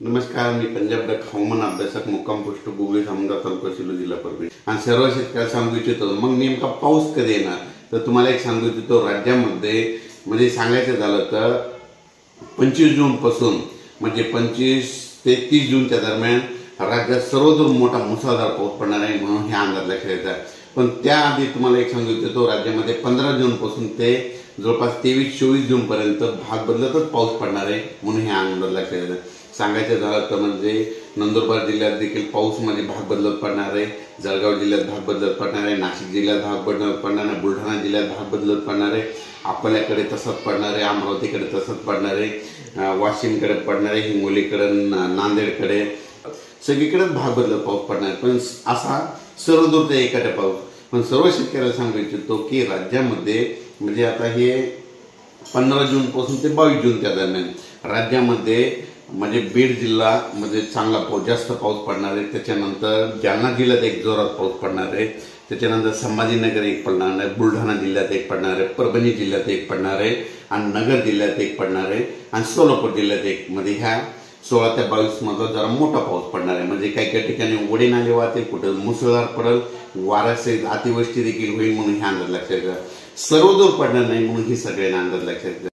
नमस्कार, मी पंजाब डक हवामान अभ्यासक मुक्काम पोस्ट गुगली सामंगा तालुका शिलो जिल्हा परभणी आणि सर्व शेतकऱ्यांना सांगू इच्छितो मग नेमका पाऊस कधी येणार तर तुम्हाला एक सांगू इच्छितो राज्यामध्ये म्हणजे सांगायचं झालं तर 25 जून पासून म्हणजे 25 ते 30 जूनच्या दरम्यान राज्यात सर्वदूर मोठा मुसळधार पाऊस पडणार आहे म्हणून हे अंदाज लक्षात येतात। पण त्याआधी तुम्हाला एक सांगू इच्छितो राज्यामध्ये 15 जून पासून ते जवळपास 23-24 जून पर्यंत भाग बदलतच पाऊस पडणार आहे म्हणून हे अंदाज लक्षात येतात। सांगायचं झालं तर म्हणजे नंदुरबार जिल्ह्यात देखील पाऊस मध्ये भाग बदलत पडणार आहे, जळगाव जिल्ह्यात भाग बदलत पडणार आहे, नाशिक जिल्ह्यात भाग बदलत पडणार आहे, बुलढाणा जिल्ह्यात भाग बदलत पडणार आहे, अकोल्याकडे तसंच पडणार आहे, अमरावतीकडे तसंच पडणार आहे, वाशिमकडे पडणार आहे, हिंगोलीकडे, नांदेडकडे सगळीकडेच भाग बदलत पाऊस पडणार आहे। पण असा सर्वदूर ते एखाद्या पाऊस पण सर्व शेतकऱ्याला सांगू इच्छितो की राज्यामध्ये म्हणजे आता हे 15 जून पासून ते 22 जूनच्या दरम्यान राज्यामध्ये म्हणजे बीड जिल्हा मध्ये चांगला पाऊस जास्त पाऊस पडणार आहे, त्याच्यानंतर जालना जिल्ह्यात एक जोरात पाऊस पडणार आहे, त्याच्यानंतर संभाजीनगर एक पडणार आहे, बुलढाणा जिल्ह्यात एक पडणार आहे, परभणी जिल्ह्यात एक पडणार आहे आणि नगर जिल्ह्यात एक पडणार आहे आणि सोलापूर जिल्ह्यात एक मध्ये ह्या 16 ते 22 मध्ये जरा मोठा पाऊस पडणार आहे। म्हणजे काही काही ठिकाणी ओढे नाले वाहतील, कुठे मुसळधार पडेल, वाऱ्यासहित अतिवृष्टी देखील होईल म्हणून हे अंदाज लक्षात घ्या। सर्वदूर पडणार नाही म्हणून ही सगळ्यांना अंदाज लक्षात घ्या।